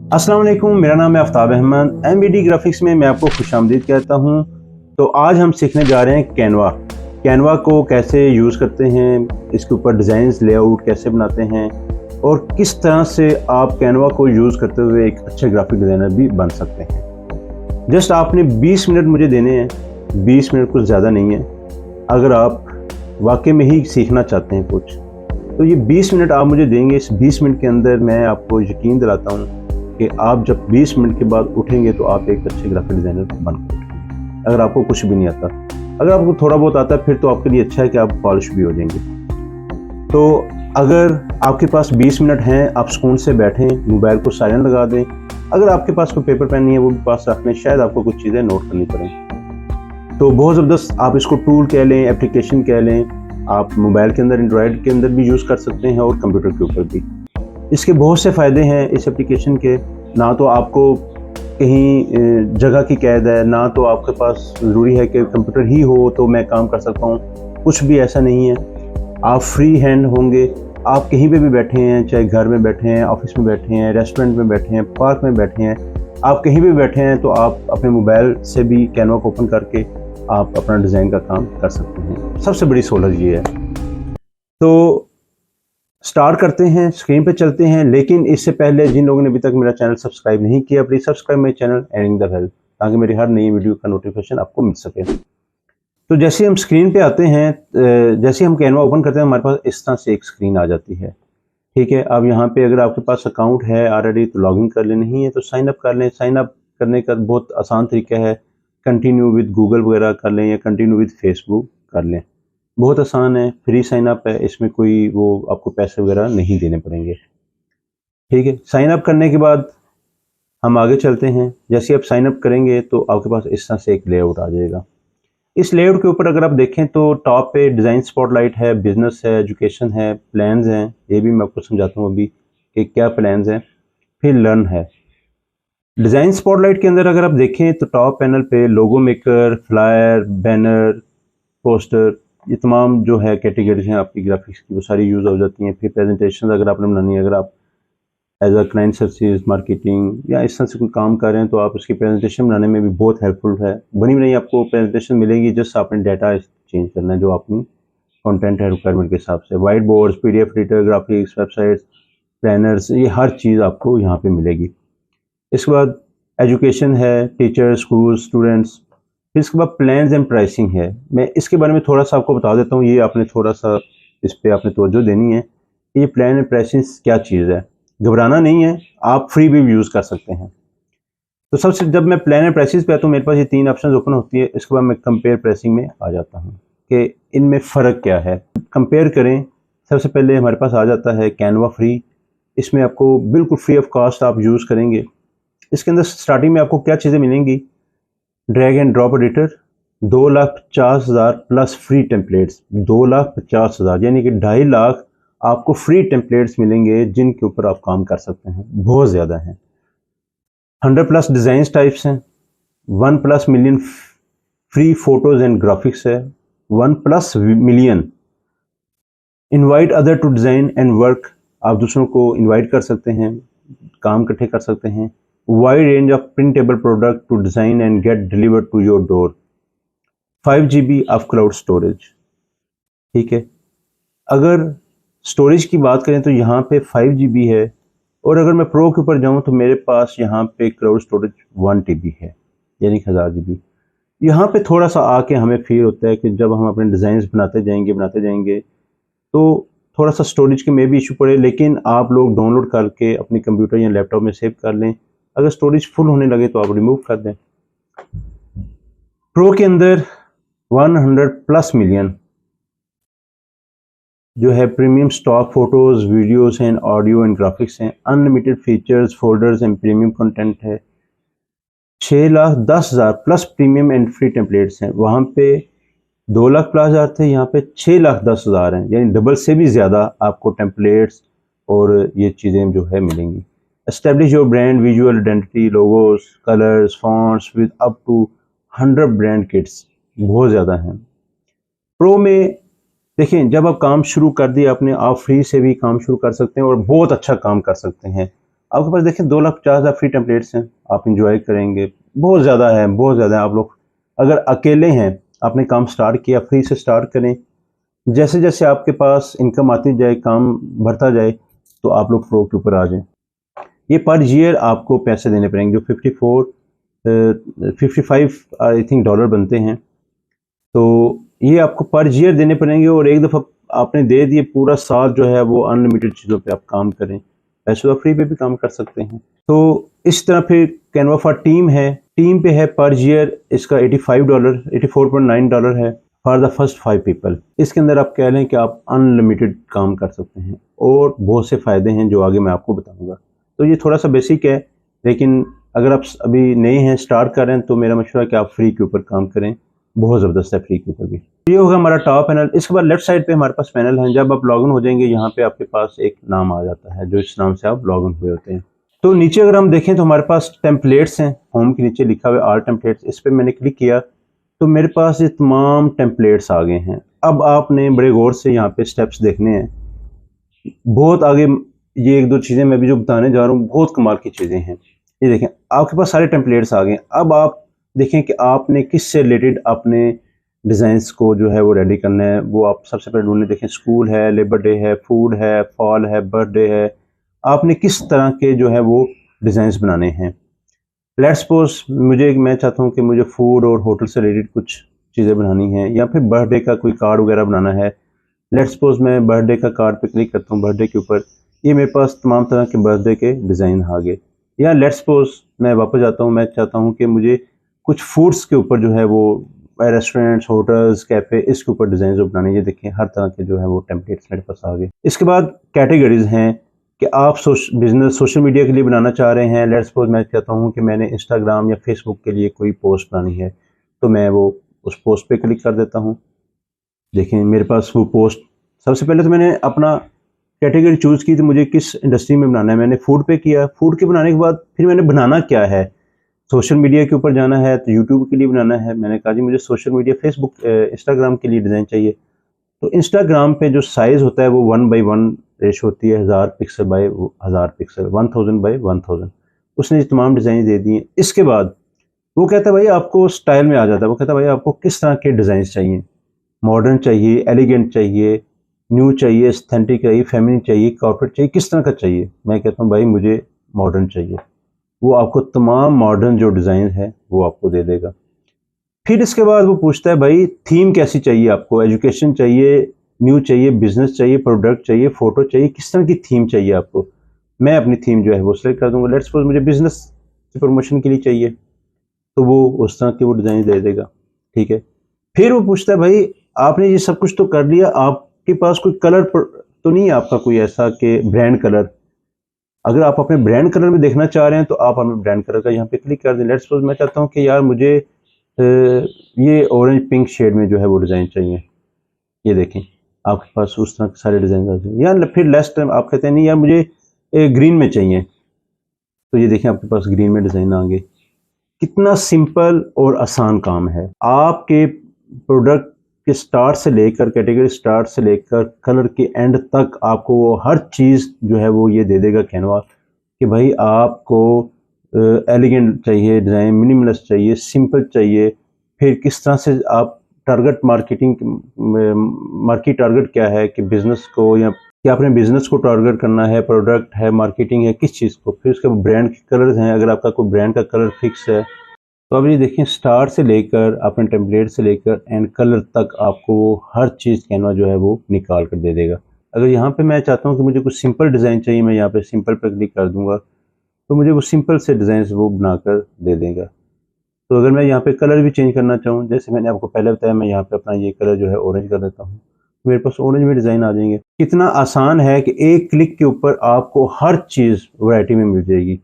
अस्सलाम वालेकुम, मेरा नाम है आफ्ताब अहमद। एमवीडी ग्राफिक्स में मैं आपको खुशामदीद कहता हूँ। तो आज हम सीखने जा रहे हैं कैनवा को कैसे यूज़ करते हैं, इसके ऊपर डिज़ाइंस लेआउट कैसे बनाते हैं और किस तरह से आप कैनवा को यूज़ करते हुए एक अच्छे ग्राफिक डिज़ाइनर भी बन सकते हैं। जस्ट आपने 20 मिनट मुझे देने हैं, 20 मिनट कुछ ज़्यादा नहीं है। अगर आप वाकई में ही सीखना चाहते हैं कुछ, तो ये 20 मिनट आप मुझे देंगे। इस 20 मिनट के अंदर मैं आपको यकीन दिलाता हूँ कि आप जब 20 मिनट के बाद उठेंगे तो आप एक अच्छे ग्राफिक डिज़ाइनर बन उठेंगे। अगर आपको कुछ भी नहीं आता, अगर आपको थोड़ा बहुत आता है फिर तो आपके लिए अच्छा है कि आप पॉलिश भी हो जाएंगे। तो अगर आपके पास 20 मिनट हैं, आप सुकून से बैठें, मोबाइल को साइलेंट लगा दें। अगर आपके पास कोई पेपर पेन नहीं है वो भी पास रख लें, शायद आपको कुछ चीज़ें नोट करनी पड़ें। तो बहुत ज़बरदस्त आप इसको टूल कह लें, एप्लीकेशन कह लें। आप मोबाइल के अंदर, एंड्रॉयड के अंदर भी यूज़ कर सकते हैं और कंप्यूटर के ऊपर भी। इसके बहुत से फ़ायदे हैं इस एप्लीकेशन के। ना तो आपको कहीं जगह की कैद है, ना तो आपके पास ज़रूरी है कि कंप्यूटर ही हो तो मैं काम कर सकता हूँ, कुछ भी ऐसा नहीं है। आप फ्री हैंड होंगे, आप कहीं पे भी बैठे हैं, चाहे घर में बैठे हैं, ऑफिस में बैठे हैं, रेस्टोरेंट में बैठे हैं, पार्क में बैठे हैं, आप कहीं भी बैठे हैं तो आप अपने मोबाइल से भी कैनवा को ओपन करके आप अपना डिज़ाइन का काम कर सकते हैं। सबसे बड़ी सहूलत ये है। तो स्टार्ट करते हैं, स्क्रीन पे चलते हैं। लेकिन इससे पहले जिन लोगों ने अभी तक मेरा चैनल सब्सक्राइब नहीं किया, please subscribe my channel and ring the bell, ताकि मेरी हर नई वीडियो का नोटिफिकेशन आपको मिल सके। तो जैसे हम स्क्रीन पे आते हैं, जैसे हम कैनवा ओपन करते हैं, हमारे पास इस तरह से एक स्क्रीन आ जाती है। ठीक है, अब यहाँ पे अगर आपके पास अकाउंट है ऑलरेडी तो लॉगिन कर लें, नहीं है तो साइन अप कर लें। साइन अप करने का बहुत आसान तरीका है, कंटिन्यू विद गूगल वगैरह कर लें या कंटिन्यू विद फेसबुक कर लें। बहुत आसान है, फ्री साइन अप है, इसमें कोई वो आपको पैसे वगैरह नहीं देने पड़ेंगे। ठीक है, साइन अप करने के बाद हम आगे चलते हैं। जैसे आप साइन अप करेंगे तो आपके पास इस तरह से एक लेआउट आ जाएगा। इस लेआउट के ऊपर अगर आप देखें तो टॉप पे डिज़ाइन स्पॉटलाइट है, बिजनेस है, एजुकेशन है, प्लान्स हैं। ये भी मैं आपको समझाता हूँ अभी कि क्या प्लान्स हैं। फिर लर्न है। डिज़ाइन स्पॉटलाइट के अंदर अगर आप देखें तो टॉप पैनल पे लोगो मेकर, फ्लायर, बैनर, पोस्टर, ये तमाम जो है कैटेगरीज हैं आपकी ग्राफिक्स की, वो सारी यूज़ हो जाती हैं। फिर प्रेजेंटेशन अगर आपने बनानी है, अगर आप as a client service marketing या इस तरह से कोई काम कर रहे हैं तो आप उसकी प्रेजेंटेशन बनाने में भी बहुत हेल्पफुल है। बनी बनाई आपको प्रेजेंटेशन मिलेगी, जस्ट आपने डाटा चेंज करना है जो अपनी कंटेंट है रिक्वायरमेंट के हिसाब से। White boards, PDF editor, graphics, websites, planners, ये हर चीज़ आपको यहाँ पे मिलेगी। इसके बाद एजुकेशन है, टीचर, स्कूल, स्टूडेंट्स। फिर इसके बाद प्लान्स एंड प्राइसिंग है। मैं इसके बारे में थोड़ा सा आपको बता देता हूँ, ये आपने थोड़ा सा इस पर आपने तवज्जो देनी है। ये प्लान एंड प्राइसिंग क्या चीज़ है, घबराना नहीं है, आप फ्री भी यूज़ कर सकते हैं। तो सबसे जब मैं प्लान एंड प्राइसिस पे आता हूँ, मेरे पास ये 3 ऑप्शन ओपन होती है। इसके बाद मैं कंपेयर प्राइसिंग में आ जाता हूँ कि इनमें फ़र्क क्या है। कंपेयर करें, सबसे पहले हमारे पास आ जाता है कैनवा फ्री। इसमें आपको बिल्कुल फ्री ऑफ कॉस्ट आप यूज़ करेंगे। इसके अंदर स्टार्टिंग में आपको क्या चीज़ें मिलेंगी, drag and drop editor, 2,50,000 plus free templates, 2,50,000 यानी कि 2.5 लाख आपको फ्री टेम्पलेट्स मिलेंगे जिनके ऊपर आप काम कर सकते हैं। बहुत ज़्यादा हैं। 100 प्लस डिज़ाइन टाइप्स हैं, 1 plus million free photos and graphics है, 1 plus million invite other to design and work, आप दूसरों को इनवाइट कर सकते हैं, काम इकट्ठे कर सकते हैं। Wide range of printable product to design and get delivered to your door, 5 GB of cloud storage. ठीक है, अगर स्टोरेज की बात करें तो यहाँ पे 5 GB है, और अगर मैं प्रो के ऊपर जाऊँ तो मेरे पास यहाँ पे क्लाउड स्टोरेज 1 TB है, यानी कि 1000 GB। यहाँ पे थोड़ा सा आके हमें फील होता है कि जब हम अपने डिज़ाइंस बनाते जाएंगे तो थोड़ा सा स्टोरेज के में भी इशू पड़े, लेकिन आप लोग डाउनलोड करके अपने कंप्यूटर या लैपटॉप में सेव कर लें। अगर स्टोरेज फुल होने लगे तो आप रिमूव कर दें। प्रो के अंदर 100 प्लस मिलियन जो है premium stock photos, videos and audio and graphics हैं। Unlimited features, folders and premium content है। 6,10,000 plus premium and free templates हैं। वहाँ पे 2 लाख प्लस हज़ार थे, यहाँ पे 6,10,000 हैं, यानी डबल से भी ज़्यादा आपको टेम्पलेट्स और ये चीज़ें जो है मिलेंगी। Establish your brand visual identity, logos, colours, fonts with up to 100 brand kits, बहुत ज़्यादा हैं। प्रो में देखें, जब आप काम शुरू कर दिया आपने, आप फ्री से भी काम शुरू कर सकते हैं और बहुत अच्छा काम कर सकते हैं। आपके पास देखें 2,50,000 फ्री टेम्पलेट्स हैं, आप इंजॉय करेंगे। बहुत ज़्यादा है, बहुत ज़्यादा है। आप लोग अगर अकेले हैं, आपने काम स्टार्ट किया, फ्री से स्टार्ट करें। जैसे जैसे आपके पास इनकम आती जाए, काम बढ़ता जाए, तो आप लोग प्रो के ऊपर आ जाएं। ये पर ईयर आपको पैसे देने पड़ेंगे, जो 55 आई थिंक डॉलर बनते हैं। तो ये आपको पर ईयर देने पड़ेंगे, और एक दफ़ा आपने दे दिए, पूरा साल जो है वो अनलिमिटेड चीज़ों पे आप काम करें। वैसे तो फ्री पे भी काम कर सकते हैं। तो इस तरह फिर कैनवा फॉर टीम है, टीम पे है पर ईयर इसका $85, $84.9 है फॉर द फर्स्ट 5 पीपल। इसके अंदर आप कह लें कि आप अनलिमिटेड काम कर सकते हैं, और बहुत से फ़ायदे हैं जो आगे मैं आपको बताऊँगा। तो ये थोड़ा सा बेसिक है, लेकिन अगर आप अभी नए हैं, स्टार्ट कर रहे हैं, तो मेरा मशवरा है कि आप फ्री के ऊपर काम करें। बहुत ज़बरदस्त है फ्री के ऊपर भी। ये होगा हमारा टॉप पैनल। इसके बाद लेफ्ट साइड पे हमारे पास पैनल है। जब आप लॉगिन हो जाएंगे, यहाँ पे आपके पास एक नाम आ जाता है, जो इस नाम से आप लॉगिन हुए होते हैं। तो नीचे अगर हम देखें तो हमारे पास टेम्पलेट्स हैं। होम के नीचे लिखा हुआ है आल टेम्पलेट्स, इस पर मैंने क्लिक किया तो मेरे पास ये तमाम टेम्पलेट्स आ गए हैं। अब आपने बड़े गौर से यहाँ पे स्टेप्स देखने हैं। बहुत आगे ये एक दो चीज़ें मैं भी जो बताने जा रहा हूँ, बहुत कमाल की चीज़ें हैं। ये देखें, आपके पास सारे टेम्पलेट्स आ गए। अब आप देखें कि आपने किससे रिलेटेड अपने डिज़ाइंस को जो है वो रेडी करना है। वो आप सबसे पहले ढूंढने, देखें स्कूल है, लेबर डे है, फूड है, फॉल है, बर्थडे है। आपने किस तरह के जो है वो डिज़ाइंस बनाने हैं। लेट्स सपोज मैं चाहता हूँ कि मुझे फूड और होटल से रिलेटेड कुछ चीज़ें बनानी हैं, या फिर बर्थडे का कोई कार्ड वगैरह बनाना है। लेट्स सपोज मैं बर्थडे का कार्ड पे क्लिक करता हूँ, बर्थडे के ऊपर ये मेरे पास तमाम तरह के बर्थडे के डिज़ाइन आ गए। या लेट्स सपोज मैं वापस जाता हूँ, मैं चाहता हूँ कि मुझे कुछ फूड्स के ऊपर जो है वो रेस्टोरेंट्स, होटल्स, कैफ़े, इसके ऊपर डिज़ाइन जो बनाने, ये देखिए हर तरह के जो है वो टेम्पलेट्स मेरे पास आ गए। इसके बाद कैटेगरीज हैं कि आप बिज़नेस सोशल मीडिया के लिए बनाना चाह रहे हैं। लेट्स सपोज मैं चाहता हूँ कि मैंने इंस्टाग्राम या फेसबुक के लिए कोई पोस्ट बनानी है, तो मैं वो उस पोस्ट पे क्लिक कर देता हूँ। देखें मेरे पास वो पोस्ट, सबसे पहले तो मैंने अपना कैटेगरी चूज़ की थी, मुझे किस इंडस्ट्री में बनाना है। मैंने फूड पे किया। फूड के बनाने के बाद फिर मैंने बनाना क्या है, सोशल मीडिया के ऊपर जाना है तो यूट्यूब के लिए बनाना है। मैंने कहा जी मुझे सोशल मीडिया, फेसबुक, इंस्टाग्राम के लिए डिज़ाइन चाहिए। तो इंस्टाग्राम पे जो साइज़ होता है वो 1:1 रेशो होती है, 1000 पिक्सल बाय 1000 पिक्सल, 1000 बाय 1000। उसने ये तमाम डिज़ाइन दे दिए। इसके बाद वो कहता है भाई आपको स्टाइल में आ जाता है, वो कहता है भाई आपको किस तरह के डिज़ाइन चाहिए, मॉडर्न चाहिए, एलिगेंट चाहिए, न्यू चाहिए, एस्थेटिक चाहिए, फेमिनिन चाहिए, कॉर्पोरेट चाहिए, किस तरह का चाहिए। मैं कहता हूँ भाई मुझे मॉडर्न चाहिए। वो आपको तमाम मॉडर्न जो डिज़ाइन है वो आपको दे देगा। फिर इसके बाद वो पूछता है भाई थीम कैसी चाहिए आपको, एजुकेशन चाहिए, न्यू चाहिए, बिजनेस चाहिए, प्रोडक्ट चाहिए, फ़ोटो चाहिए, किस तरह की थीम चाहिए आपको। मैं अपनी थीम जो है वो सेलेक्ट कर दूँगा। लेट्स सपोज़ मुझे बिज़नेस की प्रमोशन के लिए चाहिए, तो वो उस तरह की वो डिज़ाइन दे देगा। ठीक है। फिर वो पूछता है भाई आपने ये सब कुछ तो कर लिया, आपके पास कोई कलर तो नहीं है आपका कोई ऐसा कि ब्रांड कलर। अगर आप अपने ब्रांड कलर में देखना चाह रहे हैं तो आप अपने ब्रांड कलर का यहाँ पे क्लिक कर दें। लेट्स सपोज मैं चाहता हूँ कि यार मुझे ये ऑरेंज पिंक शेड में जो है वो डिज़ाइन चाहिए। ये देखें आपके पास उस तरह के सारे डिज़ाइन आ जाए। या फिर लास्ट टाइम आप कहते हैं नहीं यार मुझे ग्रीन में चाहिए, तो ये देखें आपके पास ग्रीन में डिज़ाइन आ गए। कितना सिंपल और आसान काम है। आपके प्रोडक्ट के स्टार्ट से लेकर, कैटेगरी स्टार्ट से लेकर कलर के एंड तक आपको वो हर चीज़ जो है वो ये दे देगा कैनवा, कि भाई आपको एलिगेंट चाहिए डिज़ाइन, मिनिमलिस्ट चाहिए, सिंपल चाहिए। फिर किस तरह से आप टारगेट मार्केटिंग, मार्केट टारगेट क्या है कि बिज़नेस को, या कि आपने बिज़नेस को टारगेट करना है, प्रोडक्ट है, मार्केटिंग है, किस चीज़ को। फिर उसके ब्रांड के कलर्स हैं, अगर आपका कोई ब्रांड का कलर फिक्स है तो अब ये देखें स्टार से लेकर अपने टेम्पलेट से लेकर एंड कलर तक आपको वो हर चीज़ कैनवा जो है वो निकाल कर दे देगा। अगर यहाँ पे मैं चाहता हूँ कि मुझे कुछ सिंपल डिज़ाइन चाहिए, मैं यहाँ पे सिंपल पर क्लिक कर दूँगा तो मुझे वो सिंपल से डिज़ाइन वो बनाकर दे देगा। तो अगर मैं यहाँ पे कलर भी चेंज करना चाहूँ, जैसे मैंने आपको पहले बताया, मैं यहाँ पे अपना ये कलर जो है ऑरेंज कर देता हूँ, मेरे पास ऑरेंज में डिज़ाइन आ जाएंगे। कितना आसान है कि एक क्लिक के ऊपर आपको हर चीज़ वैरायटी में मिल जाएगी।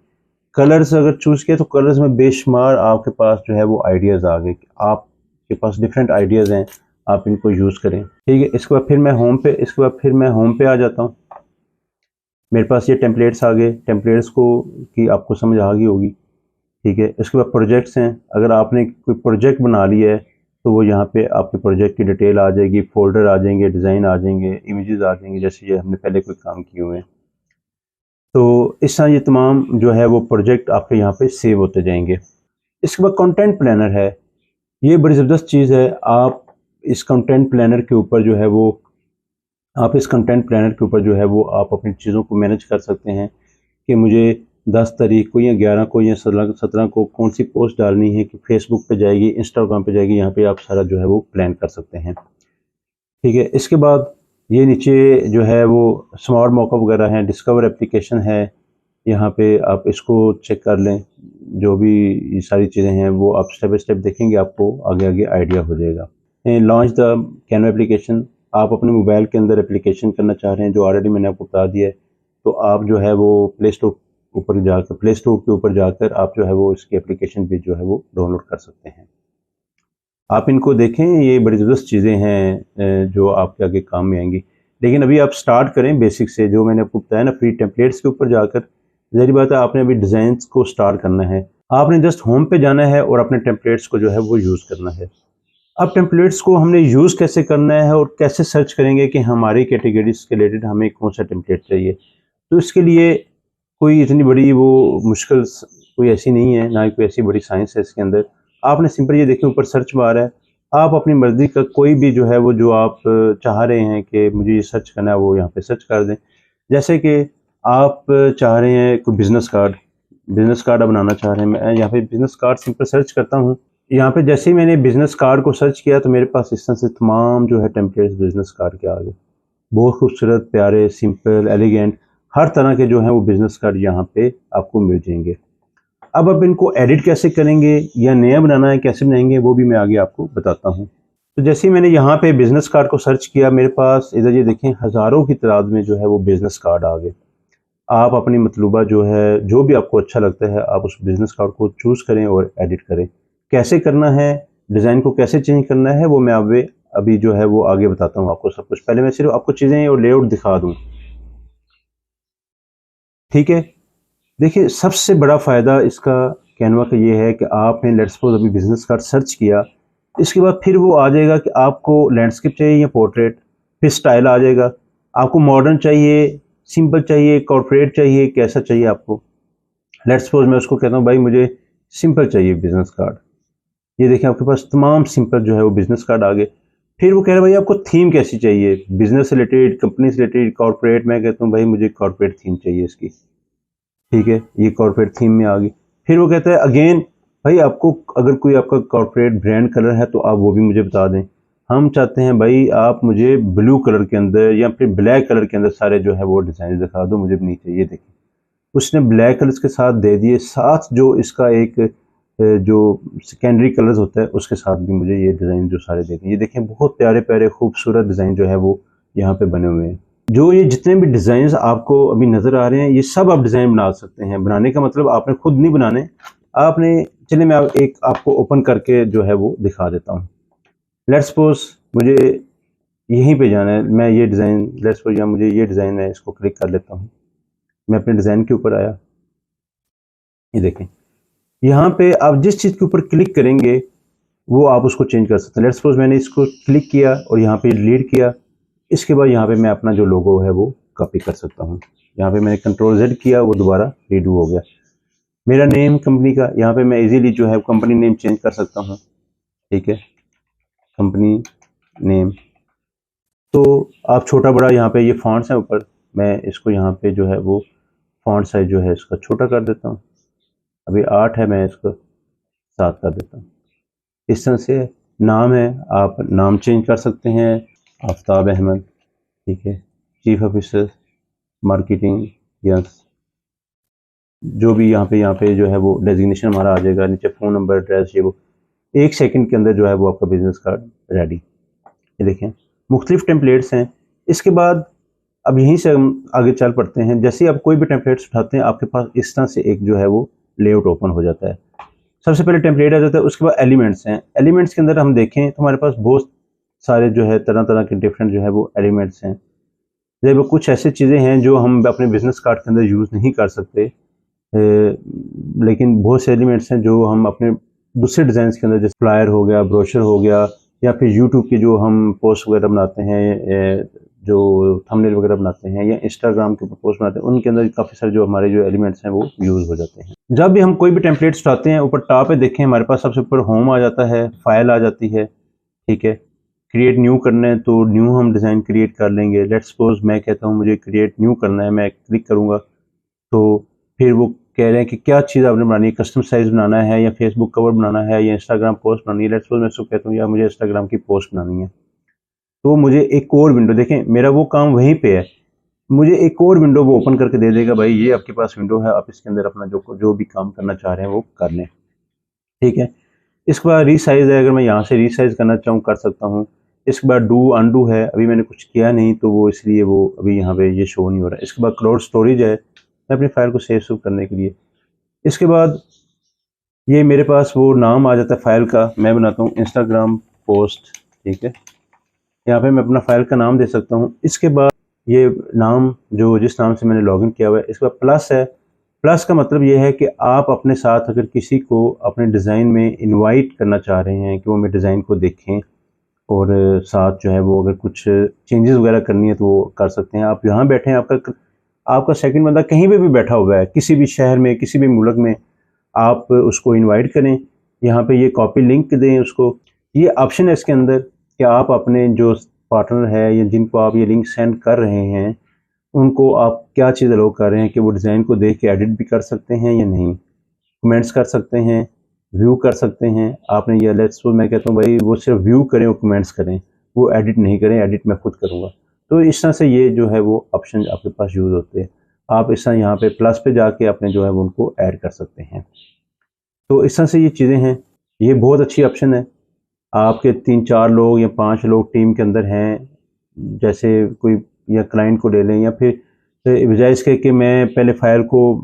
कलर्स अगर चूज़ किया तो कलर्स में बेशुमार आपके पास जो है वो आइडियाज़ आ गए, आपके पास डिफरेंट आइडियाज़ हैं, आप इनको यूज़ करें। ठीक है। इसके बाद फिर मैं होम पे आ जाता हूँ। मेरे पास ये टेम्पलेट्स आ गए। टेम्पलेट्स को की आपको समझ आ गई होगी। ठीक है। इसके बाद प्रोजेक्ट्स हैं। अगर आपने कोई प्रोजेक्ट बना लिया है तो वो यहाँ पे आपके प्रोजेक्ट की डिटेल आ जाएगी, फोल्डर आ जाएंगे, डिज़ाइन आ जाएंगे, इमेजेस आ जाएंगे, जैसे ये हमने पहले कोई काम किए हुए हैं। तो इस तरह ये तमाम जो है वो प्रोजेक्ट आपके यहाँ पे सेव होते जाएंगे। इसके बाद कंटेंट प्लानर है, ये बड़ी ज़बरदस्त चीज़ है। आप इस कंटेंट प्लानर के ऊपर जो है वो आप अपनी चीज़ों को मैनेज कर सकते हैं कि मुझे 10 तारीख को या 11 को या 17 को कौन सी पोस्ट डालनी है कि फेसबुक पे जाएगी, इंस्टाग्राम पे जाएगी, यहाँ पे आप सारा जो है वो प्लान कर सकते हैं। ठीक है, इसके बाद ये नीचे जो है वो स्मार्ट मॉकअप वगैरह है, डिस्कवर एप्लीकेशन है, यहाँ पे आप इसको चेक कर लें। जो भी ये सारी चीज़ें हैं वो आप स्टेप बाय स्टेप देखेंगे, आपको आगे आगे आइडिया हो जाएगा। लॉन्च द कैनवा एप्लीकेशन, आप अपने मोबाइल के अंदर एप्लीकेशन करना चाह रहे हैं, जो ऑलरेडी मैंने आपको बता दिया है, तो आप जो है वो प्ले स्टोर के ऊपर जाकर आप जो है वो इसकी एप्लीकेशन भी जो है वो डाउनलोड कर सकते हैं। आप इनको देखें, ये बड़ी ज़बरदस्त चीज़ें हैं जो आपके आगे काम में आएंगी। लेकिन अभी आप स्टार्ट करें बेसिक से, जो मैंने आपको बताया ना, फ्री टेम्पलेट्स के ऊपर जाकर। ज़ाहिर बात है आपने अभी डिज़ाइंस को स्टार्ट करना है, आपने जस्ट होम पे जाना है और अपने टेम्पलेट्स को जो है वो यूज़ करना है। अब टेम्पलेट्स को हमने यूज़ कैसे करना है और कैसे सर्च करेंगे कि हमारी कैटेगरीज के रिलेटेड हमें कौन सा टेम्पलेट चाहिए, तो इसके लिए कोई इतनी बड़ी वो मुश्किल कोई ऐसी नहीं है, ना ही कोई ऐसी बड़ी साइंस है इसके अंदर। आपने सिंपल ये देखें, ऊपर सर्च बार है, आप अपनी मर्ज़ी का कोई भी जो है वो जो आप चाह रहे हैं कि मुझे ये सर्च करना है, वो यहाँ पे सर्च कर दें। जैसे कि आप चाह रहे हैं कोई बिज़नेस कार्ड आप बनाना चाह रहे हैं, मैं यहाँ पे बिज़नेस कार्ड सिंपल सर्च करता हूँ। यहाँ पे जैसे ही मैंने बिज़नेस कार्ड को सर्च किया तो मेरे पास इस तरह से तमाम जो है टेम्पलेट्स बिज़नेस कार्ड के आ गए। बहुत खूबसूरत, प्यारे, सिंपल, एलिगेंट, हर तरह के जो हैं वो बिज़नेस कार्ड यहाँ पे आपको मिल जाएंगे। अब आप इनको एडिट कैसे करेंगे या नया बनाना है कैसे बनाएंगे, वो भी मैं आगे आपको बताता हूँ। तो जैसे ही मैंने यहाँ पे बिज़नेस कार्ड को सर्च किया, मेरे पास इधर ये देखें हज़ारों की तादाद में जो है वो बिज़नेस कार्ड आ गए। आप अपनी मतलूबा जो है, जो भी आपको अच्छा लगता है, आप उस बिज़नेस कार्ड को चूज़ करें और एडिट करें। कैसे करना है, डिज़ाइन को कैसे चेंज करना है, वो मैं अभी जो है वो आगे बताता हूँ आपको सब कुछ। पहले मैं सिर्फ आपको चीज़ें और लेआउट दिखा दूँ। ठीक है, देखिए सबसे बड़ा फ़ायदा इसका कैनवा का ये है कि आपने लेट्स सपोज़ अभी बिज़नेस कार्ड सर्च किया, इसके बाद फिर वो आ जाएगा कि आपको लैंडस्केप चाहिए या पोर्ट्रेट, फिर स्टाइल आ जाएगा, आपको मॉडर्न चाहिए, सिंपल चाहिए, कॉर्पोरेट चाहिए, कैसा चाहिए आपको। लेट्स सपोज़ मैं उसको कहता हूँ भाई मुझे सिंपल चाहिए बिज़नेस कार्ड। ये देखें आपके पास तमाम सिंपल जो है वो बिज़नेस कार्ड आ गए। फिर वो कह रहे हैं भाई आपको थीम कैसी चाहिए, बिज़नेस से रिलेटेड, कंपनी से रिलेटेड, कॉर्पोरेट। मैं कहता हूँ भाई मुझे कॉर्पोरेट थीम चाहिए इसकी। ठीक है, ये कॉर्पोरेट थीम में आ गई। फिर वो कहता है अगेन भाई आपको अगर कोई आपका कॉर्पोरेट ब्रांड कलर है तो आप वो भी मुझे बता दें। हम चाहते हैं भाई आप मुझे ब्लू कलर के अंदर या फिर ब्लैक कलर के अंदर सारे जो है वो डिज़ाइन दिखा दो, मुझे भी नहीं चाहिए। देखिए उसने ब्लैक कलर्स के साथ दे दिए, साथ जो इसका एक जो सेकेंडरी कलर्स होता है उसके साथ भी मुझे ये डिज़ाइन जो सारे दे दिए। ये देखें बहुत प्यारे प्यारे खूबसूरत डिज़ाइन जो है वो यहाँ पे बने हुए हैं। जो ये जितने भी डिज़ाइंस आपको अभी नज़र आ रहे हैं, ये सब आप डिज़ाइन बना सकते हैं। बनाने का मतलब आपने खुद नहीं बनाने, आपने, चलिए मैं एक आपको ओपन करके जो है वो दिखा देता हूँ। लेट्स सपोज मुझे यहीं पे जाना है, मैं ये डिज़ाइन, लेट्स सपोज यहाँ मुझे ये डिज़ाइन है, इसको क्लिक कर लेता हूँ। मैं अपने डिज़ाइन के ऊपर आया, ये देखें यहाँ पे आप जिस चीज़ के ऊपर क्लिक करेंगे वो आप उसको चेंज कर सकते हैं। लेट्स सपोज मैंने इसको क्लिक किया और यहाँ पे डिलीट किया, इसके बाद यहाँ पे मैं अपना जो लोगो है वो कॉपी कर सकता हूँ। यहाँ पे मैंने कंट्रोल Z किया, वो दोबारा रीडू हो गया। मेरा नेम कंपनी का, यहाँ पे मैं इजीली जो है कंपनी नेम चेंज कर सकता हूँ। ठीक है, कंपनी नेम, तो आप छोटा बड़ा यहाँ पे ये फॉन्ट्स है ऊपर, मैं इसको यहाँ पे जो है वो फॉन्ट साइज जो है इसका छोटा कर देता हूँ। अभी 8 है, मैं इसको 7 कर देता हूँ। इस तरह से नाम है, आप नाम चेंज कर सकते हैं, आफ्ताब अहमद। ठीक है, चीफ ऑफिसर मार्केटिंग, यस, जो भी यहाँ पे जो है वो डेजिग्नेशन हमारा आ जाएगा। नीचे फ़ोन नंबर, एड्रेस, ये वो 1 सेकंड के अंदर जो है वो आपका बिजनेस कार्ड रेडी। ये देखें मुख्तलिफ टेम्पलेट्स हैं। इसके बाद अब यहीं से हम आगे चल पड़ते हैं। जैसे ही आप कोई भी टेम्पलेट्स उठाते हैं, आपके पास इस तरह से एक जो है वो लेआउट ओपन हो जाता है। सबसे पहले टेम्पलेट आ जाता है, उसके बाद एलिमेंट्स हैं। एलिमेंट्स के अंदर हम देखें तो हमारे पास बहुत सारे जो है तरह तरह के डिफरेंट जो है वो एलिमेंट्स हैं। जैसे कुछ ऐसी चीज़ें हैं जो हम अपने बिजनेस कार्ड के अंदर यूज़ नहीं कर सकते, लेकिन बहुत से एलिमेंट्स हैं जो हम अपने दूसरे डिज़ाइन के अंदर, जैसे फ्लायर हो गया, ब्रोशर हो गया, या फिर यूट्यूब के जो हम पोस्ट वगैरह बनाते हैं, जो थंबनेल वगैरह बनाते हैं या इंस्टाग्राम के ऊपर पोस्ट बनाते हैं, उनके अंदर काफ़ी सारे जो हमारे जो एलिमेंट्स हैं वो यूज़ हो जाते हैं। जब भी हम कोई भी टेम्पलेट उठाते हैं, ऊपर टॉप पे देखें हमारे पास सबसे ऊपर होम आ जाता है, फाइल आ जाती है, ठीक है। क्रिएट न्यू करना है तो न्यू हम डिज़ाइन क्रिएट कर लेंगे। लेट्स सपोज मैं कहता हूँ मुझे क्रिएट न्यू करना है, मैं क्लिक करूँगा तो फिर वो कह रहे हैं कि क्या चीज़ आपने बनानी है, कस्टम साइज़ बनाना है या फेसबुक कवर बनाना है या इंस्टाग्राम पोस्ट बनानी है। लेट्स सपोज मैं उसको कहता हूँ यार मुझे इंस्टाग्राम की पोस्ट बनानी है, तो मुझे एक और विंडो, देखें मेरा वो काम वहीं पे है, मुझे एक और विंडो वो ओपन करके दे देगा, भाई ये आपके पास विंडो है, आप इसके अंदर अपना जो जो भी काम करना चाह रहे हैं वो कर लें, ठीक है। इसके बाद रीसाइज़ है, अगर मैं यहाँ से रीसाइज़ करना चाहूँ कर सकता हूँ। इसके बाद डू अनडू है, अभी मैंने कुछ किया नहीं तो वो इसलिए वो अभी यहाँ पे ये शो नहीं हो रहा है। इसके बाद क्लाउड स्टोरेज है, मैं अपनी फ़ाइल को सेव करने के लिए। इसके बाद ये मेरे पास वो नाम आ जाता है फ़ाइल का, मैं बनाता हूँ इंस्टाग्राम पोस्ट, ठीक है। यहाँ पे मैं अपना फ़ाइल का नाम दे सकता हूँ। इसके बाद ये नाम जो जिस नाम से मैंने लॉगिन किया हुआ है, इसके बाद प्लस है। प्लस का मतलब ये है कि आप अपने साथ अगर किसी को अपने डिज़ाइन में इनवाइट करना चाह रहे हैं कि वो मेरे डिज़ाइन को देखें और साथ जो है वो अगर कुछ चेंजेस वगैरह करनी है तो वो कर सकते हैं। आप यहाँ बैठे हैं, आपका आपका सेकंड बंदा कहीं पे भी बैठा हुआ है, किसी भी शहर में, किसी भी मुल्क में, आप उसको इनवाइट करें। यहाँ पे ये कॉपी लिंक दें उसको। ये ऑप्शन है इसके अंदर कि आप अपने जो पार्टनर है या जिनको आप ये लिंक सेंड कर रहे हैं, उनको आप क्या चीज़ अलाउ कर रहे हैं कि वो डिज़ाइन को देख के एडिट भी कर सकते हैं या नहीं, कमेंट्स कर सकते हैं, व्यू कर सकते हैं। आपने ये लेट्स सपोज़ मैं कहता हूँ भाई वो सिर्फ व्यू करें और कमेंट्स करें, वो एडिट नहीं करें, एडिट मैं खुद करूँगा। तो इस तरह से ये जो है वो ऑप्शन आपके पास यूज़ होते हैं। आप इस तरह यहाँ पे प्लस पे जाके अपने जो है वो उनको ऐड कर सकते हैं। तो इस तरह से ये चीज़ें हैं, ये बहुत अच्छी ऑप्शन है। आपके 3-4 लोग या 5 लोग टीम के अंदर हैं, जैसे कोई या क्लाइंट को ले लें या फिर बजाय इसके कि मैं पहले फ़ाइल को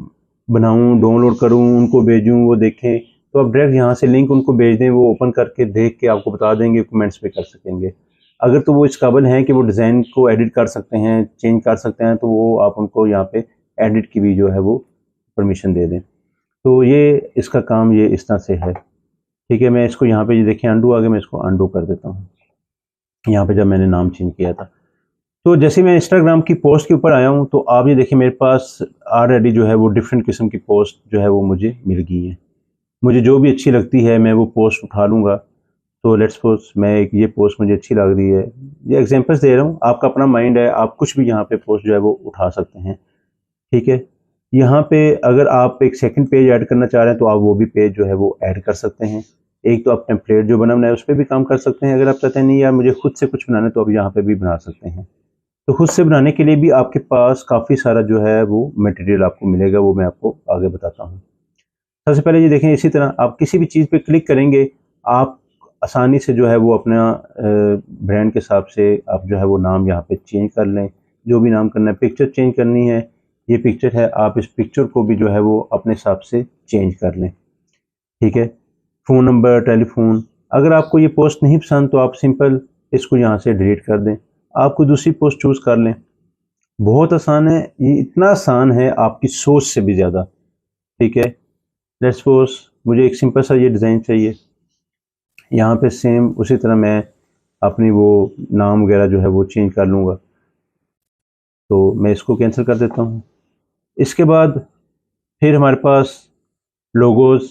बनाऊँ, डाउनलोड करूँ, उनको भेजूँ, वो देखें, तो आप डायरेक्ट यहाँ से लिंक उनको भेज दें, वो ओपन करके देख के आपको बता देंगे, कमेंट्स भी कर सकेंगे। अगर तो वो इस काबिल हैं कि वो डिज़ाइन को एडिट कर सकते हैं, चेंज कर सकते हैं, तो वो आप उनको यहाँ पे एडिट की भी जो है वो परमिशन दे दें। तो ये इसका काम ये इस तरह से है, ठीक है। मैं इसको यहाँ पे ये देखिए अंडू आ गया, मैं इसको अंडू कर देता हूँ, यहाँ पे जब मैंने नाम चेंज किया था। तो जैसे मैं इंस्टाग्राम की पोस्ट के ऊपर आया हूँ तो आप ये देखिए मेरे पास ऑलरेडी जो है वो डिफरेंट किस्म की पोस्ट जो है वो मुझे मिल गई है। मुझे जो भी अच्छी लगती है मैं वो पोस्ट उठा लूँगा। तो लेट्स सपोज मैं एक ये पोस्ट मुझे अच्छी लग रही है, ये एग्जांपल्स दे रहा हूँ, आपका अपना माइंड है, आप कुछ भी यहाँ पे पोस्ट जो है वो उठा सकते हैं, ठीक है। यहाँ पे अगर आप एक सेकंड पेज ऐड करना चाह रहे हैं तो आप वो भी पेज जो है वो ऐड कर सकते हैं। एक तो आप टेम्पलेट जो बना है उस पर भी काम कर सकते हैं। अगर आप चाहते हैं नहीं यार मुझे खुद से कुछ बनाना है तो आप यहाँ पे भी बना सकते हैं। तो खुद से बनाने के लिए भी आपके पास काफ़ी सारा जो है वो मटेरियल आपको मिलेगा, वो मैं आपको आगे बताता हूँ। सबसे पहले ये देखें, इसी तरह आप किसी भी चीज़ पे क्लिक करेंगे, आप आसानी से जो है वो अपना ब्रांड के हिसाब से आप जो है वो नाम यहाँ पे चेंज कर लें, जो भी नाम करना है। पिक्चर चेंज करनी है, ये पिक्चर है, आप इस पिक्चर को भी जो है वो अपने हिसाब से चेंज कर लें, ठीक है। फ़ोन नंबर, टेलीफ़ोन, अगर आपको ये पोस्ट नहीं पसंद तो आप सिंपल इसको यहाँ से डिलीट कर दें, आप कोई दूसरी पोस्ट चूज़ कर लें। बहुत आसान है, ये इतना आसान है आपकी सोच से भी ज़्यादा, ठीक है। लेट्स सपोज मुझे एक सिंपल सा ये डिज़ाइन चाहिए, यहाँ पे सेम उसी तरह मैं अपनी वो नाम वगैरह जो है वो चेंज कर लूँगा। तो मैं इसको कैंसिल कर देता हूँ। इसके बाद फिर हमारे पास लोगोज़,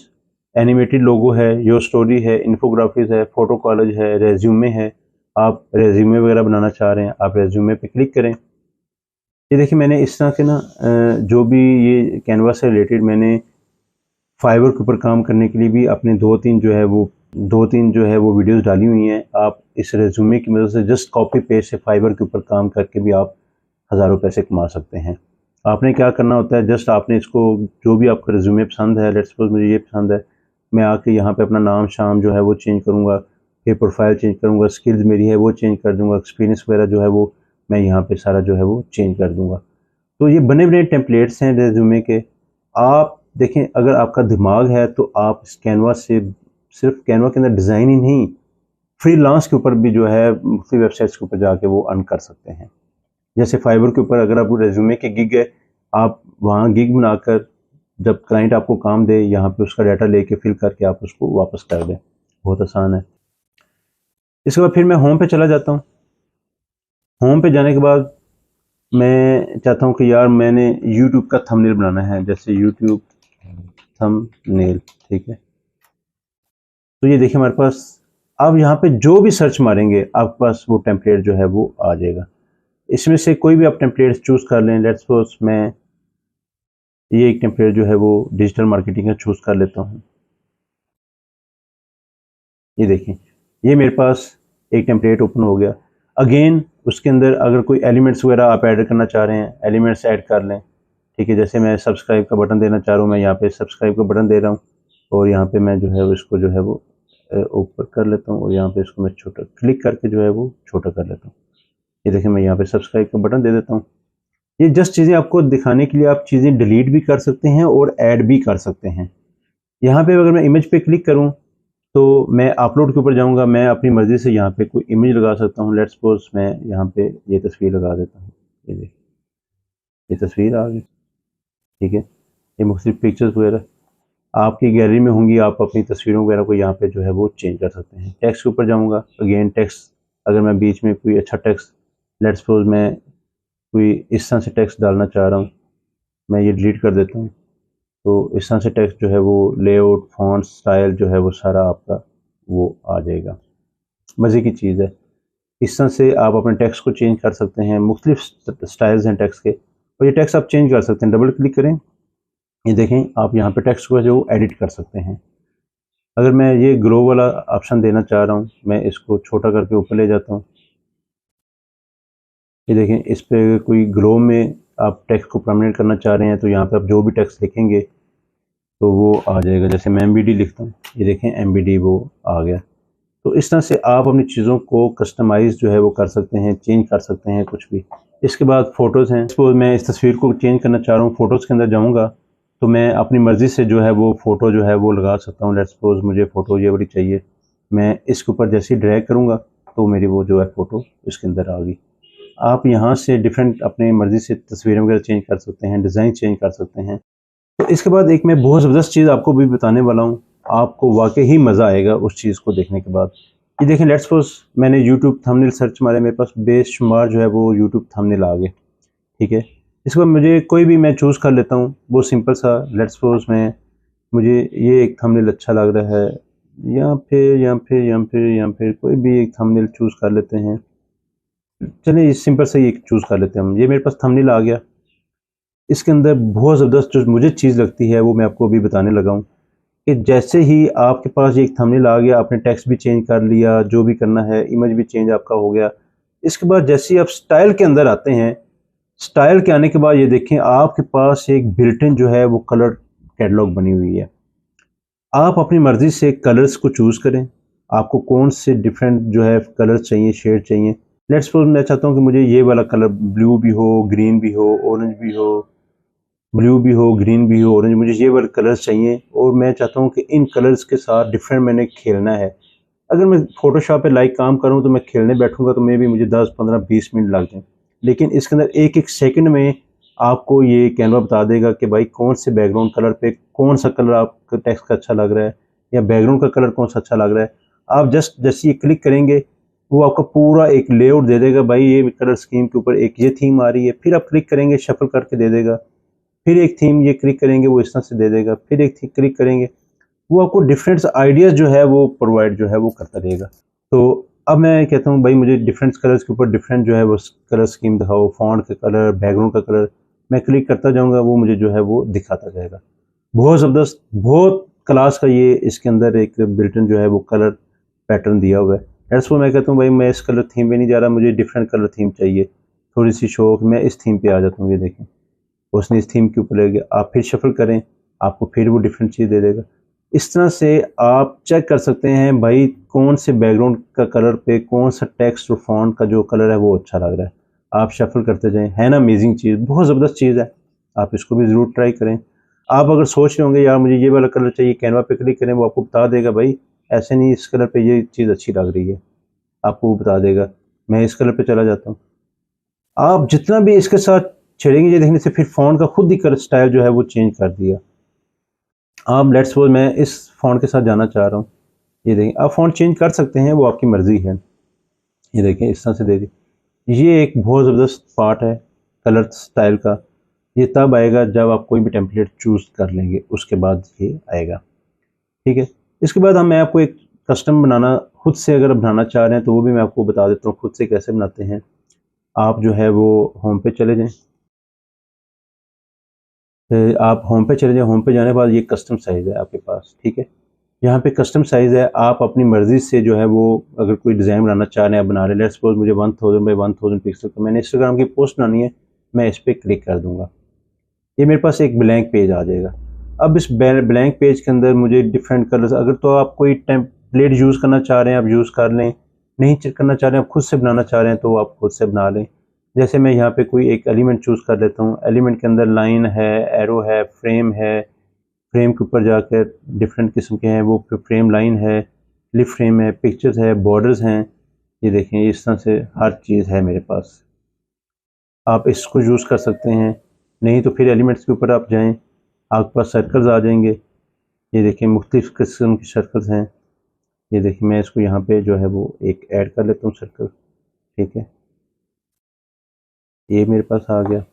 एनिमेटेड लोगो है, योर स्टोरी है, इन्फोग्राफिक्स है, फ़ोटो कॉलेज है, रेज़्यूमे है। आप रेज़्यूमे वगैरह बनाना चाह रहे हैं, आप रेज़्यूमे पे क्लिक करें। ये देखिए मैंने इस तरह के ना जो भी ये कैनवा से रिलेटेड मैंने फाइवर के ऊपर काम करने के लिए भी अपने 2-3 जो है वो वीडियोस डाली हुई हैं। आप इस रेज़्यूमे की मदद से जस्ट कॉपी पेस्ट से फाइवर के ऊपर काम करके भी आप हज़ारों पैसे कमा सकते हैं। आपने क्या करना होता है, जस्ट आपने इसको जो भी आपका रेज़्यूमे पसंद है, लेट्स सपोज़ मुझे ये पसंद है, मैं आके यहाँ पे अपना नाम शाम जो है वो चेंज करूँगा, फिर प्रोफाइल चेंज करूँगा, स्किल्स मेरी है वो चेंज कर दूँगा, एक्सपीरियंस वगैरह जो है वो मैं यहाँ पे सारा जो है वो चेंज कर दूँगा। तो ये बने-बनाए टेम्पलेट्स हैं रेज़्यूमे के। आप देखें अगर आपका दिमाग है तो आप इस कैनवा से सिर्फ कैनवा के अंदर डिज़ाइन ही नहीं, फ्रीलांस के ऊपर भी जो है फ्री वेबसाइट्स के ऊपर जाके वो अर्न कर सकते हैं। जैसे फाइवर के ऊपर अगर आपको रेज़्यूमे की गिग है, आप वहाँ गिग बनाकर जब क्लाइंट आपको काम दे, यहाँ पे उसका डाटा लेके फिल करके आप उसको वापस कर दें। बहुत आसान है। इसके बाद फिर मैं होम पे चला जाता हूँ। होम पे जाने के बाद मैं चाहता हूँ कि यार मैंने यूट्यूब का थंबनेल बनाना है, जैसे यूट्यूब थंबनेल, ठीक है। तो ये देखिए हमारे पास, अब यहाँ पे जो भी सर्च मारेंगे आपके पास वो टेम्पलेट जो है वो आ जाएगा। इसमें से कोई भी आप टेम्पलेट चूज़ कर लें। लेट्स सपोज मैं ये एक टेम्पलेट जो है वो डिजिटल मार्केटिंग का चूज़ कर लेता हूँ। ये देखिए, ये मेरे पास एक टेम्पलेट ओपन हो गया। अगेन उसके अंदर अगर कोई एलिमेंट्स वगैरह आप ऐड करना चाह रहे हैं, एलिमेंट्स ऐड कर लें, ठीक है। जैसे मैं सब्सक्राइब का बटन देना चाह रहा हूँ, मैं यहाँ पे सब्सक्राइब का बटन दे रहा हूँ और यहाँ पे मैं जो है वो इसको जो है वो ऊपर कर लेता हूँ और यहाँ पे इसको मैं छोटा क्लिक करके जो है वो छोटा कर लेता हूँ। ये देखिए मैं यहाँ पे सब्सक्राइब का बटन दे देता हूँ। ये जस्ट चीज़ें आपको दिखाने के लिए, आप चीज़ें डिलीट भी कर सकते हैं और ऐड भी कर सकते हैं। यहाँ पे अगर मैं इमेज पे क्लिक करूँ तो मैं अपलोड के ऊपर जाऊँगा, मैं अपनी मर्ज़ी से यहाँ पे कोई इमेज लगा सकता हूँ। लेट्स सपोज मैं यहाँ पे ये तस्वीर लगा देता हूँ। ये देखिए, ये तस्वीर आ गई, ठीक है। ये मुख्तलिफ पिक्चर्स वगैरह आपकी गैलरी में होंगी, आप अपनी तस्वीरों वगैरह को यहाँ पे जो है वो चेंज कर सकते हैं। टेक्स्ट के ऊपर जाऊँगा, अगेन टेक्स्ट, अगर मैं बीच में कोई अच्छा टेक्स्ट, लेट्स सपोज मैं कोई इस तरह से टेक्स्ट डालना चाह रहा हूँ, मैं ये डिलीट कर देता हूँ। तो इस तरह से टेक्स्ट जो है वो लेआउट, फॉन्ट, स्टाइल जो है वो सारा आपका वो आ जाएगा। मज़े की चीज़ है। इस तरह से आप अपने टेक्स्ट को चेंज कर सकते हैं। मुख्तलिफ स्टाइल्स हैं टेक्स्ट के और ये टेक्स्ट आप चेंज कर सकते हैं। डबल क्लिक करें, ये देखें आप यहाँ पे टेक्स्ट को जो एडिट कर सकते हैं। अगर मैं ये ग्रो वाला ऑप्शन देना चाह रहा हूँ, मैं इसको छोटा करके ऊपर ले जाता हूँ। ये देखें, इस पे कोई ग्रो में आप टेक्स्ट को परमानेंट करना चाह रहे हैं तो यहाँ पे आप जो भी टेक्स्ट लिखेंगे तो वो आ जाएगा। जैसे मैं एमबीडी लिखता हूँ, ये देखें एमबीडी वो आ गया। तो इस तरह से आप अपनी चीज़ों को कस्टमाइज़ जो है वो कर सकते हैं, चेंज कर सकते हैं कुछ भी। इसके बाद फ़ोटोज़ हैं। सपोज़ मैं इस तस्वीर को चेंज करना चाह रहा हूँ, फ़ोटोज़ के अंदर जाऊँगा तो मैं अपनी मर्ज़ी से जो है वो फ़ोटो जो है वो लगा सकता हूँ। लेट्स सपोज़ मुझे फ़ोटो ये वाली चाहिए, मैं इसके ऊपर जैसे ही ड्रैग करूँगा तो मेरी वो जो है फ़ोटो इसके अंदर आ गई। आप यहाँ से डिफरेंट अपनी मर्ज़ी से तस्वीरें वगैरह चेंज कर सकते हैं, डिज़ाइन चेंज कर सकते हैं। तो इसके बाद एक मैं बहुत ज़बरदस्त चीज़ आपको भी बताने वाला हूँ, आपको वाक़ई ही मज़ा आएगा उस चीज़ को देखने के बाद। ये देखें, लेट्स सपोज़ मैंने यूट्यूब थंबनेल सर्च मारे, मेरे पास बेशुमार जो है वो यूट्यूब थंबनेल आ गए, ठीक है। इसके बाद मुझे कोई भी मैं चूज़ कर लेता हूँ, बहुत सिंपल सा। लेट्स सपोज़ मुझे ये एक थंबनेल अच्छा लग रहा है, यहाँ पे कोई भी एक थंबनेल चूज़ कर लेते हैं। चलिए सिंपल से एक चूज़ कर लेते हैं हम। ये मेरे पास थंबनेल आ गया। इसके अंदर बहुत ज़बरदस्त जो मुझे चीज़ लगती है वो मैं आपको अभी बताने लगा हूँ कि जैसे ही आपके पास ये एक थंबनेल आ गया, आपने टेक्स्ट भी चेंज कर लिया, जो भी करना है, इमेज भी चेंज आपका हो गया। इसके बाद जैसे ही आप स्टाइल के अंदर आते हैं, स्टाइल के आने के बाद ये देखें आपके पास एक बिल्ट इन जो है वो कलर कैटलॉग बनी हुई है। आप अपनी मर्ज़ी से कलर्स को चूज़ करें, आपको कौन से डिफरेंट जो है कलर्स चाहिए, शेड चाहिए। लेट्स सपोज़ मैं चाहता हूँ कि मुझे ये वाला कलर ब्लू भी हो, ग्रीन भी हो, ऑरेंज भी हो, ब्लू भी हो, ग्रीन भी हो, ऑरेंज, मुझे ये वाले कलर्स चाहिए और मैं चाहता हूँ कि इन कलर्स के साथ डिफरेंट मैंने खेलना है। अगर मैं फ़ोटोशॉप पे लाइक काम करूँ तो मैं खेलने बैठूँगा तो मे बी मुझे 10, 15, 20 मिनट लग जाएँ। लेकिन इसके अंदर एक-एक सेकंड में आपको ये कैनवा बता देगा कि भाई कौन से बैकग्राउंड कलर पे कौन-सा कलर आपका टेक्स्ट का अच्छा लग रहा है या बैकग्राउंड का कलर कौन-सा अच्छा लग रहा है। आप जस्ट जैसे ये क्लिक करेंगे, वो आपको पूरा एक लेआउट दे देगा, भाई ये कलर स्कीम के ऊपर एक ये थीम आ रही है। फिर आप क्लिक करेंगे, शफ़ल करके दे देगा। फिर एक थीम ये क्लिक करेंगे, वो इस तरह से दे देगा। फिर एक थी क्लिक करेंगे, वो आपको डिफरेंट आइडियाज़ जो है वो प्रोवाइड जो है वो करता रहेगा। तो अब मैं कहता हूँ भाई मुझे डिफरेंट कलर्स के ऊपर डिफरेंट जो है वो कलर स्कीम दिखाओ, फ़ॉन्ट का कलर, बैकग्राउंड का कलर। मैं क्लिक करता जाऊँगा, वो मुझे जो है वो दिखाता जाएगा। बहुत ज़बरदस्त, बहुत क्लास का ये इसके अंदर एक बिल्ट इन जो है वो कलर पैटर्न दिया हुआ है। दैट्स व्हाई मैं कहता हूँ भाई मैं इस कलर थीम पे नहीं जा रहा, मुझे डिफरेंट कलर थीम चाहिए। थोड़ी-सी शौक, मैं इस थीम पे आ जाता हूँ, ये देखें। उसने इस थीम के ऊपर ले गया, आप फिर शफ़ल करें, आपको फिर वो डिफरेंट चीज़ दे देगा। इस तरह से आप चेक कर सकते हैं भाई कौन से बैकग्राउंड का कलर पे कौन सा टेक्स्ट और फ़ॉन्ट का जो कलर है वो अच्छा लग रहा है। आप शफ़ल करते जाएँ, है ना अमेज़िंग चीज़, बहुत ज़बरदस्त चीज़ है। आप इसको भी ज़रूर ट्राई करें। आप अगर सोच रहे होंगे यार मुझे ये वाला कलर चाहिए, कैनवा पे क्लिक करें, वो आपको बता देगा भाई ऐसे नहीं, इस कलर पे ये चीज़ अच्छी लग रही है, आपको वो बता देगा। मैं इस कलर पे चला जाता हूँ। आप जितना भी इसके साथ छेड़ेंगे, ये देखने से फिर फ़ॉन्ट का खुद ही कलर स्टाइल जो है वो चेंज कर दिया। आप लेट्स सपोज़ मैं इस फ़ॉन्ट के साथ जाना चाह रहा हूँ, ये देखें आप फ़ॉन्ट चेंज कर सकते हैं, वो आपकी मर्ज़ी है। ये देखें इस तरह से दे दी। ये एक बहुत ज़बरदस्त पार्ट है कलर स्टाइल का। ये तब आएगा जब आप कोई भी टेम्पलेट चूज़ कर लेंगे, उसके बाद ये आएगा, ठीक है। इसके बाद मैं आपको एक कस्टम बनाना खुद से अगर बनाना चाह रहे हैं तो वो भी मैं आपको बता देता हूँ खुद से कैसे बनाते हैं। आप जो है वो होम पे चले जाएँ। आप होम पे चले जाएँ, होम पे जाने के बाद ये कस्टम साइज़ है आपके पास, ठीक है। यहाँ पे कस्टम साइज़ है, आप अपनी मर्ज़ी से जो है वो अगर कोई डिज़ाइन बनाना चाह रहे हैं आप बना रहे हैं। लेट्स सपोज़ मुझे 1000 बाय 1000 पिक्सल का मैंने इंस्टाग्राम की पोस्ट बनानी है, मैं इस पे क्लिक कर दूँगा। ये मेरे पास एक ब्लैंक पेज आ जाएगा। अब इस ब्लैंक पेज के अंदर मुझे डिफरेंट कलर्स, अगर तो आप कोई टेम्पलेट यूज़ करना चाह रहे हैं आप यूज़ कर लें, नहीं करना चाह रहे हैं आप खुद से बनाना चाह रहे हैं तो आप खुद से बना लें। जैसे मैं यहाँ पे कोई एक एलिमेंट चूज़ कर लेता हूँ, एलिमेंट के अंदर लाइन है, एरो है, फ्रेम है, फ्रेम के ऊपर जाकर डिफरेंट किस्म के हैं वो, फ्रेम लाइन है, लिप फ्रेम है, पिक्चर्स है, बॉर्डर्स हैं। ये देखें इस तरह से हर चीज़ है मेरे पास, आप इसको यूज़ कर सकते हैं। नहीं तो फिर एलिमेंट्स के ऊपर आप जाएं, आपके पास सर्कल्स आ जाएंगे। ये देखिए मुख्तलिफ़ किस्म के सर्कल्स हैं। ये देखिए मैं इसको यहाँ पे जो है वो एक ऐड कर लेता हूँ सर्कल, ठीक है। ये मेरे पास आ गया।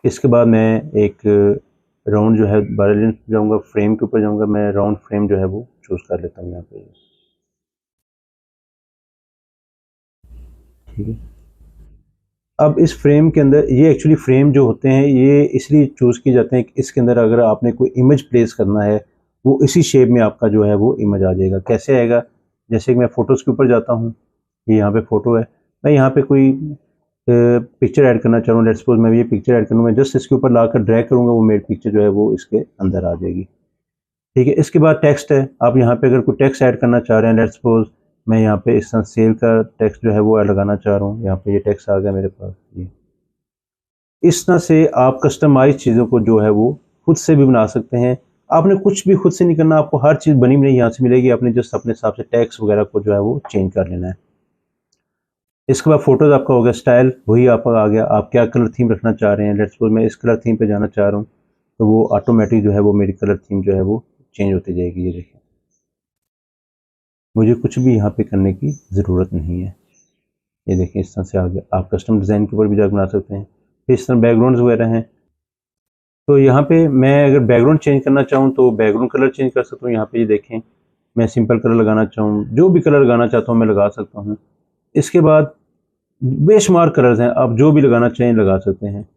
इसके बाद मैं एक राउंड जो है बारह जाऊँगा, फ्रेम के ऊपर जाऊँगा, मैं राउंड फ्रेम जो है वो चूज़ कर लेता हूँ यहाँ पे, ठीक है। अब इस फ्रेम के अंदर ये एक्चुअली फ्रेम जो होते हैं ये इसलिए चूज़ किए जाते हैं कि इसके अंदर अगर आपने कोई इमेज प्लेस करना है वो इसी शेप में आपका जो है वो इमेज आ जाएगा। कैसे आएगा? जैसे कि मैं फ़ोटोज़ के ऊपर जाता हूँ, ये यहाँ पे फ़ोटो है, मैं यहाँ पे कोई पिक्चर ऐड करना चाह रहा हूँ, लेट्स सपोज़ मैं ये पिक्चर ऐड करूँगा, मैं जस्ट इसके ऊपर लाकर ड्रैग करूँगा, वो मेरी पिक्चर जो है वो इसके अंदर आ जाएगी, ठीक है। इसके बाद टेक्स्ट है, आप यहाँ पे अगर कोई टेक्स्ट ऐड करना चाह रहे हैं, लेट्स सपोज़ मैं यहाँ पे इस तरह सेल का टेक्स्ट जो है वो लगाना चाह रहा हूँ, यहाँ पे ये टेक्स्ट आ गया मेरे पास ये। इस तरह से आप कस्टमाइज़ चीज़ों को जो है वो खुद से भी बना सकते हैं। आपने कुछ भी खुद से नहीं करना, आपको हर चीज़ बनी बनाई यहाँ से मिलेगी, आपने जस्ट अपने हिसाब से टेक्स्ट वगैरह को जो है वो चेंज कर लेना है। इसके बाद फ़ोटोज़ आपका हो गया, स्टाइल वही आपका आ गया, आप क्या कलर थीम रखना चाह रहे हैं। लेट्स सपोज़ मैं इस कलर थीम पे जाना चाह रहा हूँ, तो वो ऑटोमेटिक जो है वो मेरी कलर थीम जो है वो चेंज होती जाएगी। ये देखिए, मुझे कुछ भी यहाँ पे करने की ज़रूरत नहीं है। ये देखिए इस तरह से आ गया, आप कस्टम डिज़ाइन के ऊपर भी जाकर बना सकते हैं। फिर इस तरह बैकग्राउंड्स वगैरह हैं, तो यहाँ पे मैं अगर बैकग्राउंड चेंज करना चाहूँ तो बैकग्राउंड कलर चेंज कर सकता हूँ। यहाँ पे ये देखें, मैं सिंपल कलर लगाना चाहूँ, जो भी कलर लगाना चाहता हूँ मैं लगा सकता हूँ। इसके बाद बेशुमार कलर्स हैं, आप जो भी लगाना चाहें लगा सकते हैं।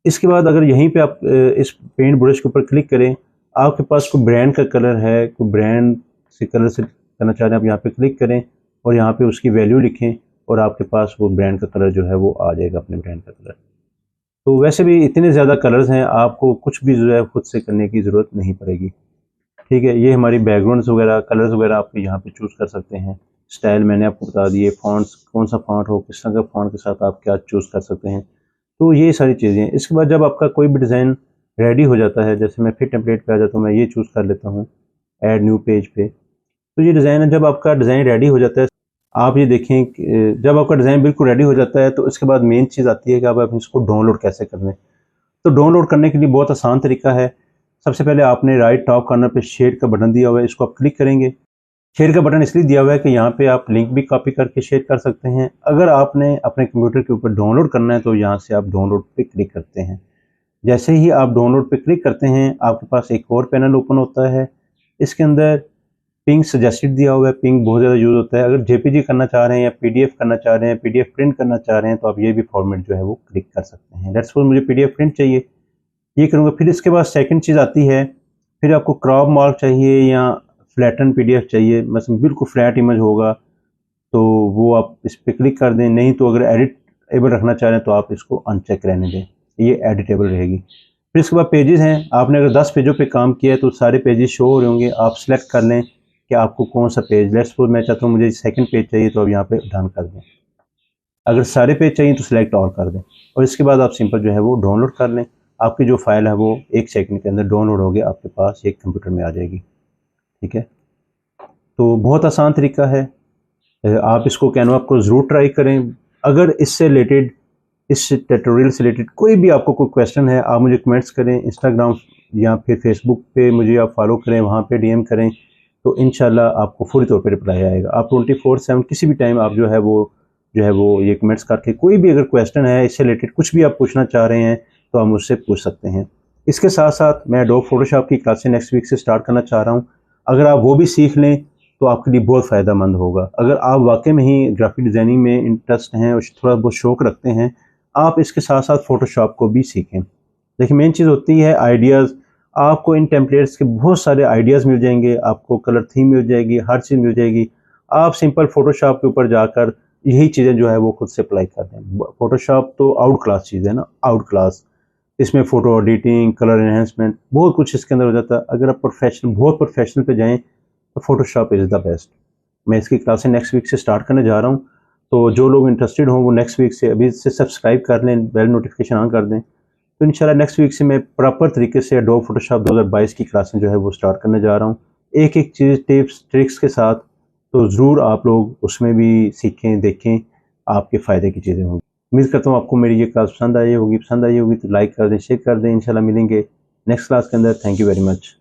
इसके बाद अगर यहीं पे आप इस पेंट ब्रश के ऊपर क्लिक करें, आपके पास कोई ब्रांड का कलर है, कोई ब्रांड से कलर से करना चाह रहे हैं, आप यहाँ पे क्लिक करें और यहाँ पे उसकी वैल्यू लिखें और आपके पास वो ब्रांड का कलर जो है वो आ जाएगा, अपने ब्रांड का कलर। तो वैसे भी इतने ज़्यादा कलर्स हैं, आपको कुछ भी जो है खुद से करने की ज़रूरत नहीं पड़ेगी, ठीक है। ये हमारी बैकग्राउंड्स वगैरह, कलर्स वगैरह आप यहाँ पे चूज़ कर सकते हैं। स्टाइल मैंने आपको बता दिए, फ़ॉन्ट्स कौन सा फ़ॉन्ट हो, किस तरह का फ़ॉन्ट के साथ आप क्या चूज़ कर सकते हैं। तो ये सारी चीज़ें हैं। इसके बाद जब आपका कोई भी डिज़ाइन रेडी हो जाता है, जैसे मैं फिर टेम्पलेट पे आ जाता हूँ, मैं ये चूज़ कर लेता हूँ ऐड न्यू पेज पे। तो ये डिज़ाइन है, जब आपका डिज़ाइन रेडी हो जाता है, आप ये देखें कि जब आपका डिज़ाइन बिल्कुल रेडी हो जाता है तो इसके बाद मेन चीज़ आती है कि अब आप इसको डाउनलोड कैसे कर लें। तो डाउनलोड करने के लिए बहुत आसान तरीका है। सबसे पहले आपने राइट टॉप कॉर्नर पे शेयर का बटन दिया हुआ है, इसको आप क्लिक करेंगे। शेयर का बटन इसलिए दिया हुआ है कि यहाँ पे आप लिंक भी कॉपी करके शेयर कर सकते हैं। अगर आपने अपने कंप्यूटर के ऊपर डाउनलोड करना है तो यहाँ से आप डाउनलोड पे क्लिक करते हैं। जैसे ही आप डाउनलोड पे क्लिक करते हैं, आपके पास एक और पैनल ओपन होता है। इसके अंदर पिंग सजेस्टेड दिया हुआ है, पिंग बहुत ज़्यादा यूज़ होता है। अगर जेपीजी करना चाह रहे हैं या पीडीएफ करना चाह रहे हैं, पीडीएफ प्रिंट करना चाह रहे हैं, तो आप ये भी फॉर्मेट जो है वो क्लिक कर सकते हैं। लेट्स सपोज़ मुझे पीडीएफ प्रिंट चाहिए, ये करूँगा। फिर इसके बाद सेकंड चीज़ आती है, फिर आपको क्रॉप मार्क चाहिए या फ्लैटन पीडीएफ चाहिए, मतलब बिल्कुल फ्लैट इमेज होगा तो वो आप इस पे क्लिक कर दें। नहीं तो अगर एडिटेबल रखना चाह रहे हैं तो आप इसको अनचेक रहने दें, ये एडिटेबल रहेगी। फिर इसके बाद पेजेस हैं, आपने अगर 10 पेजों पे काम किया है तो सारे पेजेस शो हो रहे होंगे, आप सेलेक्ट कर लें कि आपको कौन सा पेज। लेट्स सपोज मैं चाहता हूँ मुझे सेकंड पेज चाहिए, तो अब यहाँ पे डन कर दें। अगर सारे पेज चाहिए तो सिलेक्ट ऑल कर दें और इसके बाद आप सिंपल जो है वो डाउनलोड कर लें। आपकी जो फाइल है वो 1 सेकंड के अंदर डाउनलोड होगी, आपके पास एक कंप्यूटर में आ जाएगी, ठीक है। तो बहुत आसान तरीका है, आप इसको कैनवा को ज़रूर ट्राई करें। अगर इससे रिलेटेड, इस ट्यूटोरियल से रिलेटेड कोई भी आपको कोई क्वेश्चन है, आप मुझे कमेंट्स करें, इंस्टाग्राम या फिर फेसबुक पे मुझे आप फॉलो करें, वहाँ पे डीएम करें, तो इंशाल्लाह आपको फौरी तौर पे रिप्लाई आएगा। आप 24/7 किसी भी टाइम आप जो है वो जो है वो ये कमेंट्स करके कोई भी अगर क्वेश्चन है इससे रिलेटेड कुछ भी आप पूछना चाह रहे हैं तो आप मुझसे पूछ सकते हैं। इसके साथ साथ मैं एडोब फोटोशॉप की क्लासें नेक्स्ट वीक से स्टार्ट करना चाह रहा हूँ। अगर आप वो भी सीख लें तो आपके लिए बहुत फ़ायदेमंद होगा। अगर आप वाकई में ही ग्राफिक डिज़ाइनिंग में इंटरेस्ट हैं और थोड़ा बहुत शौक़ रखते हैं, आप इसके साथ साथ फ़ोटोशॉप को भी सीखें। देखिए मेन चीज़ होती है आइडियाज़। आपको इन टेम्पलेट्स के बहुत सारे आइडियाज़ मिल जाएंगे, आपको कलर थीम मिल जाएगी, हर चीज़ मिल जाएगी। आप सिंपल फ़ोटोशॉप के ऊपर जाकर यही चीज़ें जो है वो खुद से अप्लाई कर दें। फ़ोटोशॉप तो आउट क्लास चीज़ है ना, आउट क्लास। इसमें फ़ोटो एडिटिंग, कलर एनहांसमेंट बहुत कुछ इसके अंदर हो जाता है। अगर आप बहुत प्रोफेशनल पे जाएँ तो फ़ोटोशॉप इज़ द बेस्ट। मैं इसकी क्लासें नेक्स्ट वीक से स्टार्ट करने जा रहा हूँ, तो जो लोग इंटरेस्टेड हों वो नेक्स्ट वीक से अभी से सब्सक्राइब कर लें, बेल नोटिफिकेशन ऑन कर दें। तो इंशाल्लाह नेक्स्ट वीक से मैं प्रॉपर तरीके से एडोब फोटोशॉप 2022 की क्लासें जो है वो स्टार्ट करने जा रहा हूँ। एक-एक चीज़ टिप्स, ट्रिक्स के साथ, तो ज़रूर आप लोग उसमें भी सीखें, देखें, आपके फ़ायदे की चीज़ें होंगी। उम्मीद करता हूँ आपको मेरी ये क्लास पसंद आई होगी तो लाइक कर दें, शेयर कर दें। इंशाल्लाह मिलेंगे नेक्स्ट क्लास के अंदर। Thank you very much.